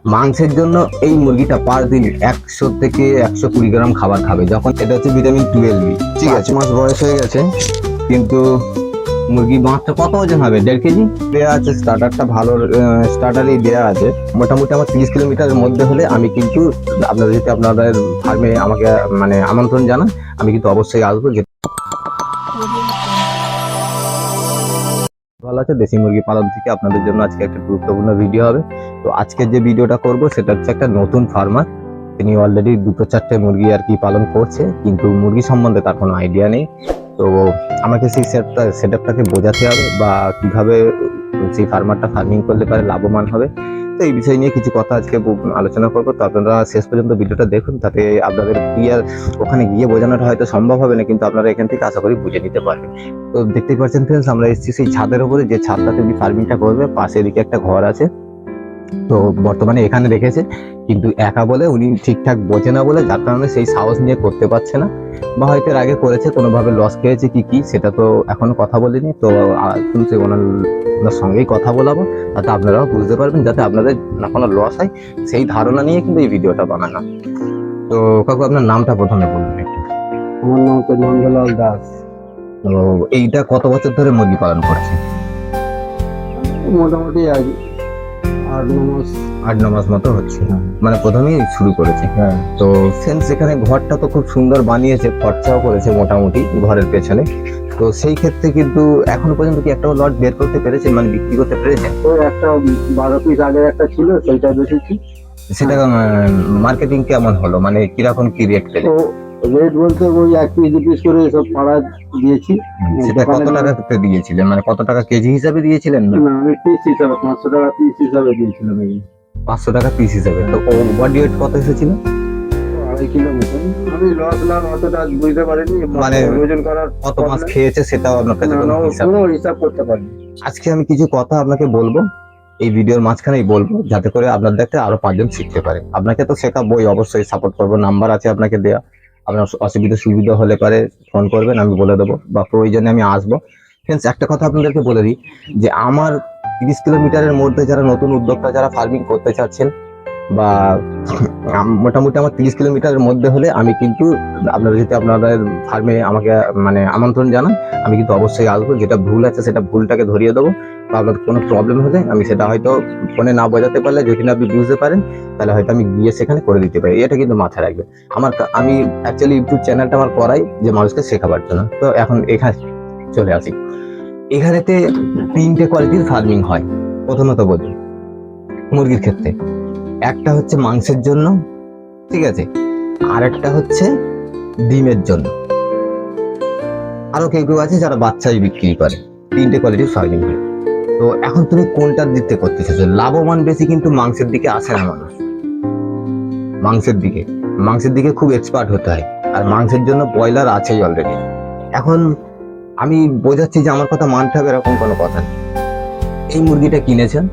মাংসের জন্য এই মুরগিটা পার দিন 100 থেকে 120 গ্রাম খাবার খাবে। যখন এটা হচ্ছে ভিটামিন 12 ঠিক আছে, মাস বয়স হয়ে গেছে, কিন্তু মুরগি মাছটা কত ওজন হবে? 1.5 কেজি দেওয়া আছে। স্টার্টারটা ভালো স্টার্টারই দেওয়া আছে। মোটামুটি আমার 30 কিলোমিটারের মধ্যে হলে আমি কিন্তু আপনারা যদি আপনাদের ফার্মে আমাকে মানে আমন্ত্রণ জানান, আমি কিন্তু অবশ্যই আসবো। ভালো আছে, দেশি মুরগি পালন থেকে আপনাদের জন্য আজকে একটা গুরুত্বপূর্ণ ভিডিও হবে। তো আজকে যে ভিডিওটা করব সেটা হচ্ছে একটা নতুন ফার্মার, তিনি অলরেডি 2-4টে মুরগি আর কি পালন করছে, কিন্তু মুরগি সম্বন্ধে তার কোনো আইডিয়া নেই। তো আমাকে সেই সেটআপটাকে বোঝাতে হবে, বা কিভাবে সেই ফার্মারটা ফার্মিং করলে পারে লাভবান হবে। তো এই বিষয় নিয়ে কিছু কথা আজকে আলোচনা করবো। তো আপনারা শেষ পর্যন্ত ভিডিওটা দেখুন, তাতে আপনাদের ক্লিয়ার ওখানে গিয়ে বোঝানোটা হয়তো সম্ভব হবে না, কিন্তু আপনারা এখান থেকে আশা করি বুঝে নিতে পারবেন। তো দেখতেই পাচ্ছেন ফ্রেন্ডস, আমরা এসেছি সেই ছাদের উপরে, যে ছাদটাতে উনি ফার্মিংটা করবে। পাশে দিকে একটা ঘর আছে, তো বর্তমানে এখানে রেখেছে, কিন্তু একা বলে উনি ঠিকঠাক বোঝে না বলে, যার কারণে সেই সাহস নিয়ে করতে পারছে না, বা হয়তো এর আগে করেছে কোনোভাবে লস খেয়েছে কি সেটা তো এখনো কথা বলিনি। তো কিন্তু ওনার সঙ্গেই কথা বলাবো, তাতে আপনারাও বুঝতে পারবেন, যাতে আপনাদের না কোনো লস হয় সেই ধারণা নিয়ে কিন্তু এই ভিডিওটা বানানো। তো কাকু, আপনার নামটা প্রথমে বলবেন একটু। আমার নাম তো নন্দলাল দাস। তো এইটা কত বছর ধরে মুরগি পালন করছে? মোটামুটি 8-9 মাস। 8-9 মাস মতো হচ্ছে, মানে প্রথমেই শুরু করেছে। হ্যাঁ, তো সেন্স এখানে ঘরটা তো খুব সুন্দর বানিয়েছে, খরচাও করেছে মোটামুটি ঘরের পেছনে। তো সেই ক্ষেত্রে কিন্তু এখনো পর্যন্ত কি একটা লট বের করতে পেরেছেন, মানে বিক্রি করতে পেরেছেন? তো একটা 12 পিস আগের একটা ছিল, সেইটা বেশিছি। সেটা মার্কেটিং কেমন হলো, মানে কিরকম কি রেট পেলে? তো রেট বলতে ওই 1 পিস 2 পিস করে সব পাড়া দিয়েছি। সেটা কত টাকাতে দিয়েছিলেন, মানে কত টাকা কেজি হিসাবে দিয়েছিলেন? না, না, আমি পিস হিসাবে 500 টাকা পিস হিসাবে দিয়েছিলাম। 500 টাকা পিস হিসাবে। তো বডি ওয়েট কত এসেছিল? 2.5 কিলো মতন। আমি লস লাভ অতটা বুঝতে পারিনি, মানে ওজন করার কত মাস খেয়েছে সেটাও আপনার কাছে কোনো হিসাব নেই? কোনো হিসাব করতে পারিনি। আজকে আমি কিছু কথা আপনাকে বলবো, এই ভিডিওর মাঝখানেই বলবো, যাতে করে আপনার দেখতে আরো 5 জন শিখতে পারে। আপনাকে তো শেখাবোই, অবশ্যই সাপোর্ট করবো। নাম্বার আছে আপনাকে দেয়া, আপনার অসুবিধা সুবিধা হলে পারে ফোন করবেন, আমি বলে দেবো, বা প্রয়োজনে আমি আসবো। ফ্রেন্ডস, একটা কথা আপনাদেরকে বলে দিই, যে আমার 30 কিলোমিটারের মধ্যে যারা নতুন উদ্যোক্তা, যারা ফার্মিং করতে চাচ্ছেন, বা মোটামুটি আমার 30 কিলোমিটারের মধ্যে হলে আমি কিন্তু আপনারা যদি আপনাদের ফার্মে আমাকে মানে আমন্ত্রণ জানান, আমি কিন্তু অবশ্যই আসবো। যেটা ভুল আছে সেটা ভুলটাকে ধরিয়ে দেবো, বা আপনাদের কোনো প্রবলেম হলে আমি সেটা হয়তো ফোনে না বোঝাতে পারলে, যদি না আপনি বুঝতে পারেন, তাহলে হয়তো আমি গিয়ে সেখানে করে দিতে পারি। এটা কিন্তু মাথায় রাখবেন। আমি অ্যাকচুয়ালি ইউটিউব চ্যানেলটা আমার করাই যে মানুষকে শেখাবার জন্য। তো এখন এখানে চলে আসি। এখানেতে 3টে কোয়ালিটির ফার্মিং হয়। প্রথমত বলি মুরগির ক্ষেত্রে, একটা হচ্ছে মাংসের জন্য, ঠিক আছে, আর একটা হচ্ছে ডিমের জন্য। আরো কেউ কেউ আছে যারা বাচ্চাই বিক্রি করে। 3টে কোয়ালিটির ফার্মিং হয়। তো এখন তুমি কোনটার দিক থেকে করতে চাইছো? লাভবান বেশি কিন্তু মাংসের দিকে আসে না মানুষ। মাংসের দিকে খুব এক্সপার্ট হতে হয়, আর মাংসের জন্য ব্রয়লার আছেই অলরেডি। এখন আমি বোঝাচ্ছি যে আমার কথা মানতে হবে এরকম কোনো কথা নেই। এই মুরগিটা কিনেছেন,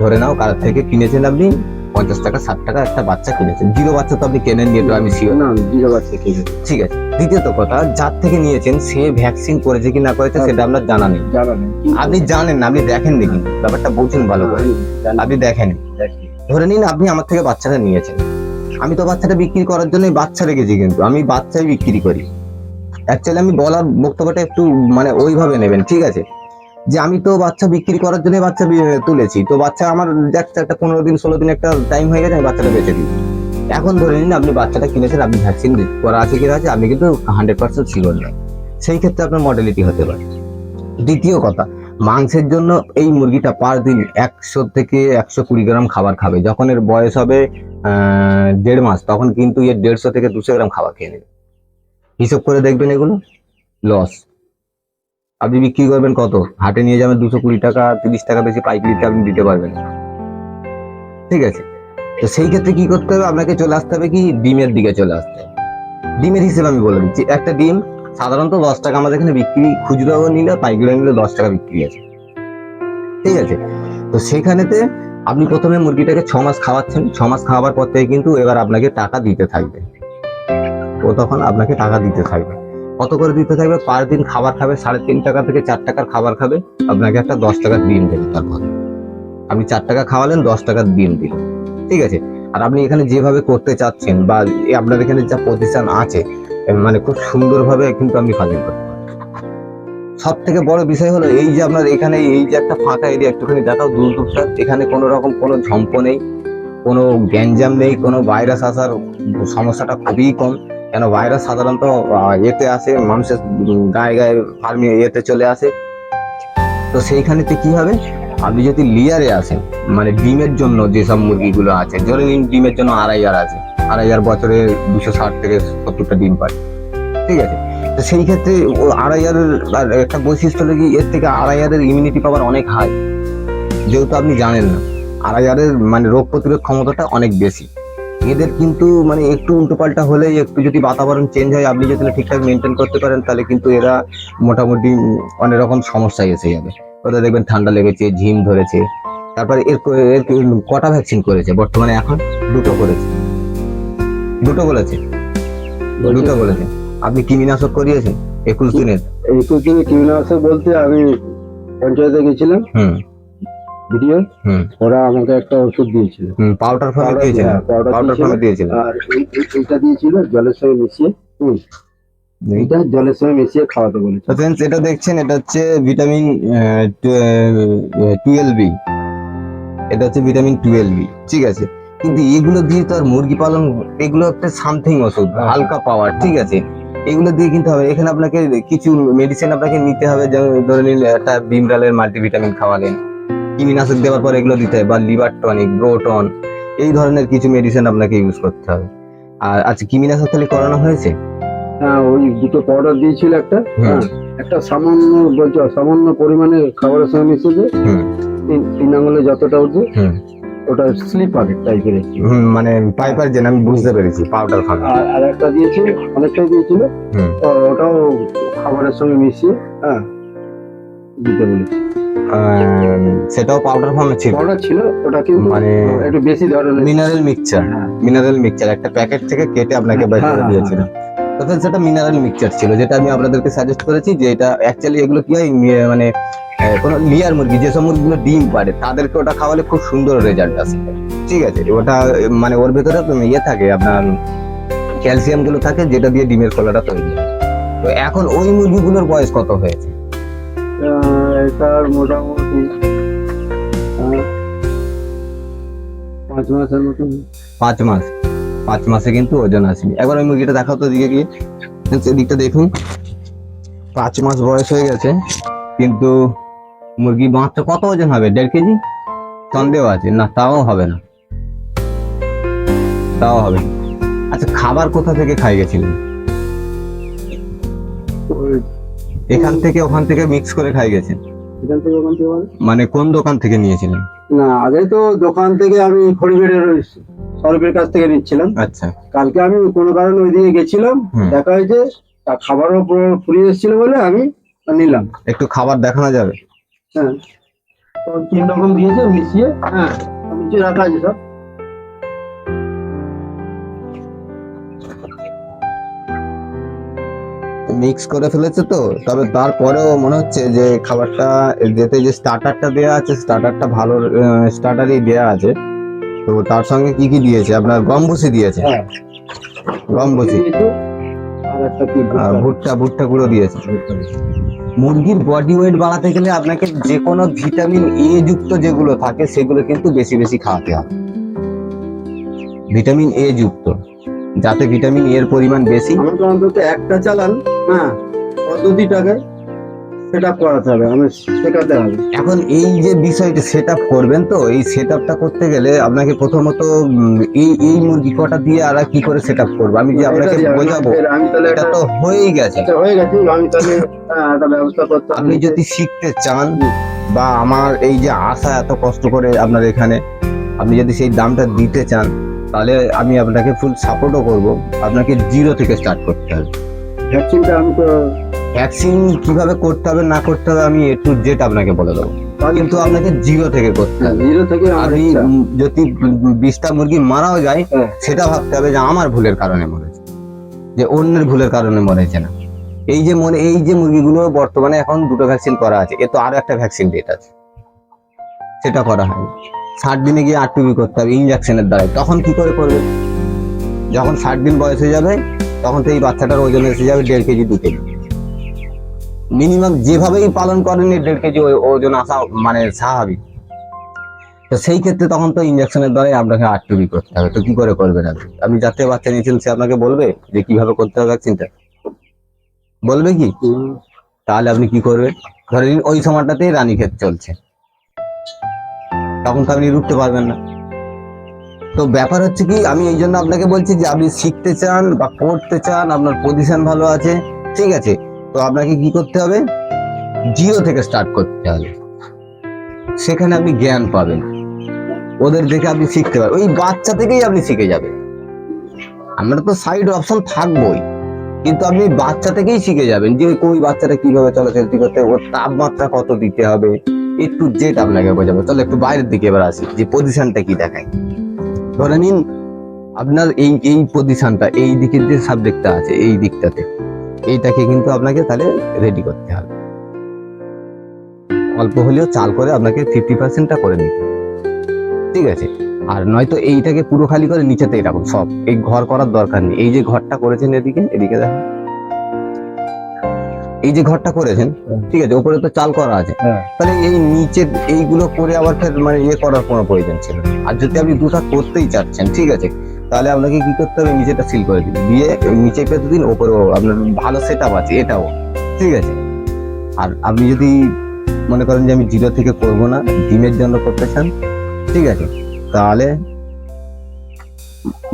ধরে নাও কার থেকে কিনেছেন আপনি 50 টাকা 60 টাকা একটা বাচ্চা কিনেছেন। 0 বাচ্চা তো আপনি কেনেন, এটা আমি শিওর। না, 0 বাচ্চা কিনে। ঠিক আছে। দ্বিতীয়ত কথা, যার থেকে নিয়েছেন সে ভ্যাকসিন করেছে কি না করেছে সেটা আপনার জানা নেই। জানা নেই। আপনি জানেন না, আপনি দেখেননি, কিন্তু ব্যাপারটা বুঝুন ভালো করে। আপনি দেখেন, ধরে নিন আপনি আমার থেকে বাচ্চাটা নিয়েছেন, আমি তো বাচ্চাটা বিক্রি করার জন্য বাচ্চা রেখেছি, কিন্তু আমি বাচ্চাই বিক্রি করি। অ্যাকচুয়ালি আমি বলার বক্তব্যটা একটু মানে ওইভাবে নেবেন, ঠিক আছে, যে আমি তো বাচ্চা বিক্রি করার জন্য বাচ্চা তুলেছি। তো বাচ্চা আমার একটা 15 দিন 16 দিন একটা টাইম হয়ে গেছে, আমি বাচ্চাটা বেঁচে দিই। এখন ধরে নিন আপনি বাচ্চাটা কিনেছেন, আপনি ভ্যাকসিন করা আছে কিনা আছে আপনি কিন্তু 100% শিওর নয়। সেই ক্ষেত্রে আপনার মডেলিটি হতে পারে। দ্বিতীয় কথা, মাংসের জন্য এই মুরগিটা পার দিন 100 থেকে 120 গ্রাম খাবার খাবে। যখন এর বয়স হবে 1.5 মাস, তখন কিন্তু এর 150 থেকে 200 গ্রাম খাবার খেয়ে নেবে। হিসেব করে দেখবেন, এগুলো লস। আপনি বিক্রি করবেন কত? হাটে নিয়ে যাবেন 220 টাকা 30 টাকা বেশি পাইকারিতে আপনি দিতে পারবেন, ঠিক আছে। তো সেই ক্ষেত্রে কি করতে হবে? আপনাকে চলে আসতে হবে কি, ডিমের দিকে চলে আসতে হবে। ডিমের হিসেবে আমি বলে দিচ্ছি, একটা ডিম সাধারণত 10 টাকা আমাদের এখানে বিক্রি, খুচরো নিলে পাইকারি নিলে 10 টাকা বিক্রি আছে, ঠিক আছে। তো সেখানেতে আপনি প্রথমে মুরগিটাকে 6 মাস খাওয়াচ্ছেন। 6 মাস খাওয়াবার পর থেকে কিন্তু এবার আপনাকে টাকা দিতে থাকবে। ও তখন আপনাকে টাকা দিতে থাকবে। কত করে দিতে থাকবে? পার দিন খাবার খাবে 3.5 টাকা থেকে 4 টাকার খাবার খাবে, আপনাকে একটা 10 টাকার ডিম দেবে। তারপর আপনি 4 টাকা খাওয়ালেন, 10 টাকার ডিম দিলেন। ঠিক আছে। আর আপনি এখানে যেভাবে করতে চাচ্ছেন বা আপনার এখানে যা প্রতিষ্ঠান আছে, মানে খুব সুন্দরভাবে কিন্তু আপনি ফার্মিং করতে পারেন। সব থেকে বড় বিষয় হলো এই যে আপনার এখানে এই যে একটা ফাঁকা এরিয়া, একটুখানি দেখাও দূর দূর স্যার, এখানে কোনো রকম কোনো ঝম্প নেই, কোনো গ্যাঞ্জাম নেই, কোনো ভাইরাস আসার সমস্যাটা খুবই কম। কেন ভাইরাস সাধারণত এতে আসে মানুষের গায়ে গায়ে ফার্মে এতে চলে আসে। তো সেইখানেতে কি হবে, আপনি যদি লিয়ারে আসেন, মানে ডিমের জন্য যেসব মুরগিগুলো আছে, ধরে নিন ডিমের জন্য আড়াইয়ার আছে, আড়াইয়ার বছরে 260 থেকে 70টা ডিম পায়, ঠিক আছে। তো সেই ক্ষেত্রে ও আড়াইয়ারের আর একটা বৈশিষ্ট্য হলো কি, এর থেকে আড়াইয়ারের ইমিউনিটি পাওয়ার অনেক হাই, যেহেতু আপনি জানেন না, আড়াইয়ারের মানে রোগ প্রতিরোধ ক্ষমতাটা অনেক বেশি। এদের কিন্তু মানে একটু উল্টোপাল্টা হলেই, একটু যদি বাতাবরণ চেঞ্জ হয়, আপনি যদি ঠিকঠাক মেনটেন করতে পারেন, তাহলে কিন্তু এরা মোটামুটি অনেক রকম সমস্যায় এসে যাবে। ওদের দেখবেন ঠান্ডা লেগেছে, ঝিম ধরেছে, তারপরে এর কটা ভ্যাকসিন করেছে বর্তমানে? এখন দুটো করেছে, দুটো বলেছে, দুটো বলেছে। আপনি কৃমিনাশক করিয়েছেন 21 দিনের? 21 দিনে কীটনাশক বলতে আমি পঞ্চায়েতে গেছিলাম, হুম ভিডিও, হুম ওরা আমাকে একটা ওষুধ দিয়েছিল, হুম পাউডার ফর্মে দিয়েছিলেন? পাউডার পাউডার ফর্মে দিয়েছিলেন? আর এইটা দিয়েছিল জলের সঙ্গে মিশিয়ে, এটা জলের সঙ্গে মিশিয়ে খাওয়াতে বলেছে। তো ফ্রেন্ডস, এটা দেখছেন, এটা হচ্ছে ভিটামিন 12B, এটা হচ্ছে ভিটামিন 12B, ঠিক আছে। কিন্তু এগুলো দিয়ে তো আর মুরগি পালন, এগুলো একটা সামথিং ওষুধ, হালকা পাওয়ার, ঠিক আছে। এগুলো দিয়ে কিনতে হবে, এখানে আপনাকে কিছু মেডিসিন আপনাকে নিতে হবে, যেমন ধরে নিন একটা বিমরালের মাল্টিভিটামিন খাওয়ালেন, কৃমিনাশক দেওয়ার পর এগুলো দিতে হবে, বা লিভার টনিক, ব্রোটন, এই ধরনের কিছু মেডিসিন আপনাকে ইউজ করতে হবে। আর আচ্ছা, কৃমিনাশক তাহলে করানো হয়েছে? হ্যাঁ, ওই দুটো পাউডার দিয়েছিল, একটা হ্যাঁ, একটা সামান্য বলছো সামান্য পরিমাণে খাবারের সঙ্গে মিশিয়ে দিয়ে হুম তিন আঙুলে যতটা উঠবে হুম ওটা স্লিপার টাইপের একটু। মানে পাইপার, যেন আমি বুঝতে পেরেছি, পাউডার খাবে। আর একটা দিয়েছিল, অনেকটাই দিয়েছিল, হুম ওটাও খাবারের সঙ্গে মিশিয়ে হ্যাঁ দিতে বলেছি। সেটাও পাউডার ফর্মে ছিল? পাউডার ছিল, ওটা কিন্তু মানে একটু বেশি ধরনের মিনারেল মিক্সচার, হ্যাঁ। মিনারেল মিক্সচার একটা প্যাকেট থেকে কেটে আপনাকে বের করে হ্যাঁ, দিয়েছিল। তো friends, সেটা মিনারেল মিক্সচার ছিল, যেটা আমি আপনাদেরকে সাজেস্ট করেছি, যে এটা অ্যাকচুয়ালি এগুলো কি হয়, মানে কোনো লিয়ার মুরগি, যেসব মুরগিগুলো ডিম পাড়ে, তাদেরকে ওটা খাওয়ালে খুব সুন্দর রেজাল্ট আসে, ঠিক আছে। ওটা মানে ওর ভেতরে ইয়ে থাকে, আপনার ক্যালসিয়াম গুলো থাকে, যেটা দিয়ে ডিমের খোলাটা তৈরি হয়। তো এখন ওই মুরগিগুলোর বয়স কত হয়েছে? এটার মোটামুটি 5 মাসের মতন। 5 মাস? 5 মাসে কিন্তু ওজন আসেনি। একবার ওই মুরগিটা দেখাও তো, দিকে গিয়ে সেদিকটা দেখুন। 5 মাস বয়স হয়ে গেছে, কিন্তু মুরগি মাত্র কত ওজন হবে? 1.5 কেজি? সন্দেহ আছে, না তাও হবে না, তাও হবে না। আচ্ছা, খাবার কোথা থেকে খাই গেছিলেন? ওই এখান থেকে ওখান থেকে মিক্স করে খাই গেছেন? এখান থেকে ওখান থেকে মানে কোন দোকান থেকে নিয়েছিলেন? না, আগে তো দোকান থেকে আমি খড়িবেড়ের সরবের কাছ থেকে নিচ্ছিলাম। আচ্ছা, কালকে আমি কোনো কারণে ওইদিকে গেছিলাম, হুম। দেখা হয়েছে খাবারও ফুরিয়ে এসেছিল বলে আমি নিলাম। একটু খাবার দেখানো যাবে? হ্যাঁ, তো 3 রকম দিয়েছে মিশিয়ে, হ্যাঁ মিশিয়ে রাখা আছে সব। মিক্স করে ফেলেছে তো, তবে তারপরেও মনে হচ্ছে যে খাবারটা, যেতে যে স্টার্টারটা দেওয়া আছে, স্টার্টারটা ভালো স্টার্টারই দেওয়া আছে। তো তার সঙ্গে কি কি দিয়েছে? আপনার গম ভুসি দিয়েছে? হ্যাঁ, গম ভুসি দিয়েছে, আর একটা কি আর ভুট্টা, ভুট্টা গুঁড়ো দিয়েছে। মুরগির বডি ওয়েট বাড়াতে গেলে আপনাকে যে কোনো ভিটামিন এ যুক্ত যেগুলো থাকে, সেগুলো কিন্তু বেশি বেশি খাওয়াতে হবে। ভিটামিন এ যুক্ত, যাতে ভিটামিন এর পরিমাণ বেশি। আমাকে অন্তত একটা চালান, হ্যাঁ পদ্ধতিটাকে সেট আপ করাতে হবে, আমি শেখাতে হবে। এখন এই যে বিষয়টা সেট আপ করবেন, তো এই সেট আপটা করতে গেলে আপনাকে প্রথমত এই মুরগি কটা দিয়ে আর কি করে সেট আপ করবো, আমি যে আপনাকে বোঝাবো, আমি তাহলে এটা তো হয়েই গেছে। এটা হয়ে গেছে, আমি তাহলে একটা ব্যবস্থা করতে আপনি যদি শিখতে চান, বা আমার এই যে আশা এত কষ্ট করে আপনার এখানে, আপনি যদি সেই দামটা দিতে চান, তাহলে আমি আপনাকে ফুল সাপোর্টও করব। আপনাকে জিরো থেকে স্টার্ট করতে হবে। ভ্যাকসিনটা আমি তো ভ্যাকসিন কিভাবে করতে হবে না করতে হবে আমি A to Z আপনাকে বলে দেবো, কিন্তু আপনাকে জিরো থেকে করতে হবে। জিরো থেকে আপনি যদি 20টা মুরগি মারাও যায়, সেটা ভাবতে হবে যে আমার ভুলের কারণে মরেছে, যে অন্যের ভুলের কারণে মরেছে না। এই যে মুরগিগুলো বর্তমানে এখন 2টো ভ্যাকসিন করা আছে, এ তো আরো একটা ভ্যাকসিন ডেট আছে, সেটা করা হয়। 60 দিনে গিয়ে আরটিবি করতে হবে ইঞ্জেকশনের দ্বারা। তখন কি করে করবে? যখন 60 দিন বয়স হয়ে যাবে তখন তো এই বাচ্চাটার ওজন এসে যাবে 1.5 কেজি 2 কেজি মিনিমাম। যেভাবেই পালন করেন 1.5 কেজি ওজন আসা মানে স্বাভাবিক। তো সেই ক্ষেত্রে তখন তো ইঞ্জেকশনের দ্বারাই আপনাকে আরটিবি করতে হবে। তো কি করে করবেন আপনি? আপনি যার থেকে বাচ্চা নিয়েছেন সে আপনাকে বলবে যে কিভাবে করতে হবে ভ্যাকসিনটা? বলবে কি? তাহলে আপনি কি করবেন? ধরে নিন ওই সময়টাতেই রানীক্ষেত চলছে, তখন তো আপনি রুখতে পারবেন না। তো ব্যাপার হচ্ছে কি, আমি এই জন্য আপনাকে বলছি যে আপনি শিখতে চান বা করতে চান, আপনার পজিশন ভালো আছে, ঠিক আছে, তো আপনাকে কি করতে হবে? জিরো থেকে স্টার্ট করতে হবে। সেখানে আপনি জ্ঞান পাবেন, ওদের দেখে আপনি শিখতে পারবেন, ওই বাচ্চা থেকেই আপনি শিখে যাবেন। আমরা তো সাইড অপশন থাকবোই, কিন্তু আপনি বাচ্চা থেকেই শিখে যাবেন যে ওই বাচ্চাটা কিভাবে চলাচলতি করতে হবে, ওর তাপমাত্রা কত দিতে হবে, একটু জেট আপনাকে বোঝাবো। চলো একটু বাইরের দিকে এবার আসি, যে পজিশনটা কি দেখায়। ধরে নিন আপনার এই এই পজিশনটা, এই দিকের যে সাবজেক্টটা আছে এই দিকটাতে, এইটাকে কিন্তু আপনাকে তাহলে রেডি করতে হবে। অল্প হলেও চাল করে আপনাকে 50%টা করে নিতে হবে, ঠিক আছে। আর নয়তো এইটাকে পুরো খালি করে নিচেতে এরকম সব, এই ঘর করার দরকার নেই। এই যে ঘরটা করেছেন এদিকে এদিকে দেখেন, এই যে ঘরটা করেছেন, ঠিক আছে, উপরে তো চাল করা আছে, তাহলে এই নিচে এইগুলো করে আবার ফের মানে ইয়ে করার কোনো প্রয়োজন ছিল না। আর যদি আপনি দুটা করতেই চাচ্ছেন, ঠিক আছে, তাহলে আপনাকে কি করতে হবে? নিচেটা সিল করে দিন, দিয়ে নিচে পেতে দিন, ওপরেও আপনার ভালো সেট আপ আছে এটাও, ঠিক আছে। আর আপনি যদি মনে করেন যে আমি জিরো থেকে করবো না, ডিমের জন্য করতে চান, ঠিক আছে, তাহলে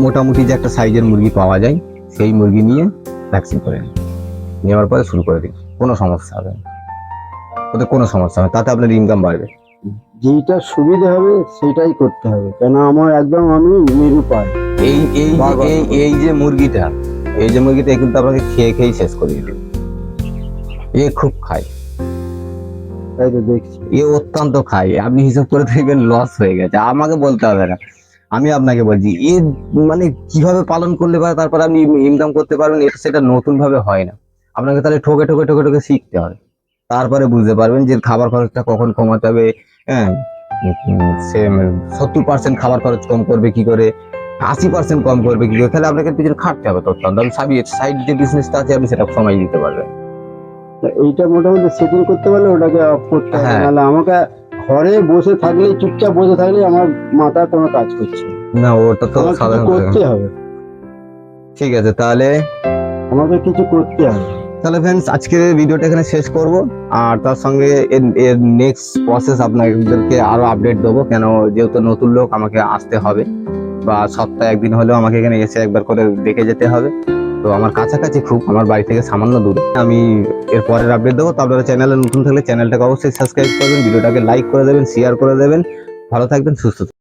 মোটামুটি যে একটা সাইজের মুরগি পাওয়া যায় সেই মুরগি নিয়ে ভ্যাকসিন করে নিন, নেওয়ার পরে শুরু করে দিন, কোনো সমস্যা হবে না, ওতে কোনো সমস্যা হবে না, তাতে আপনার ইনকাম বাড়বে। যেটা সুবিধা হবে সেটাই করতে হবে, কেন আমার একদম আমি নিরুপায়। এই এই যে এই যে মুরগিটা, এই যে মুরগিটা কিন্তু আপনাকে খেয়ে খেয়ে শেষ করে দিবে। এ খুব খায়, তাই তো দেখছি। এ অত্যন্ত খায়, আপনি হিসাব করে দেখবেন লস হয়ে গেছে, আমাকে বলতে হবে না, আমি আপনাকে বলছি। এ মানে কিভাবে পালন করলে পারে তারপর আপনি ইনকাম করতে পারবেন, এটা সেটা নতুন ভাবে হয় না। আপনাকে তাহলে ঠকে ঠকে ঠকে ঠকে শিখতে হবে, তারপরে বুঝতে পারবেন যে খাবার খরচটা কখন কমাতে হবে। হ্যাঁ, সে 70% খাবার খরচ কম করবে কি করে, 80% কম করবে কি করে, তাহলে আপনাকে পিছনে খাটতে হবে। তখন সাইড যে বিজনেসটা আছে আপনি সেটা সময় দিতে পারবেন। তা এইটা মোটামুটি সেটিং করতে পারলে ওটাকে অফ করতে হবে, হ্যাঁ। নাহলে আমাকে ঘরে বসে থাকলেই, চুপচাপ বসে থাকলেই আমার মাথা কোনো কাজ করছে না। না, ওটা তো আমার কিছু সাধারণ। করতে হবে, ঠিক আছে, তাহলে কিছু করতে হবে। তাহলে ফ্রেন্ডস আজকে ভিডিওটা এখানে শেষ করব, আর তার সঙ্গে এর নেক্সট প্রসেস আপনাদেরকে আরো আপডেট দেবো, কেন যেহেতু নতুন লোক আমাকে আসতে হবে, বা সপ্তাহে একদিন হলেও আমাকে এখানে এসে একবার করে দেখে যেতে হবে। তো আমার কাছাকাছি, খুব আমার বাড়ি থেকে সামান্য দূরে, আমি এর পরের আপডেট দেবো। তো আপনারা চ্যানেলে নতুন থাকলে চ্যানেলটাকে অবশ্যই সাবস্ক্রাইব করবেন, ভিডিওটাকে লাইক করে দেবেন, শেয়ার করে দেবেন। ভালো থাকবেন, সুস্থ থাকবেন।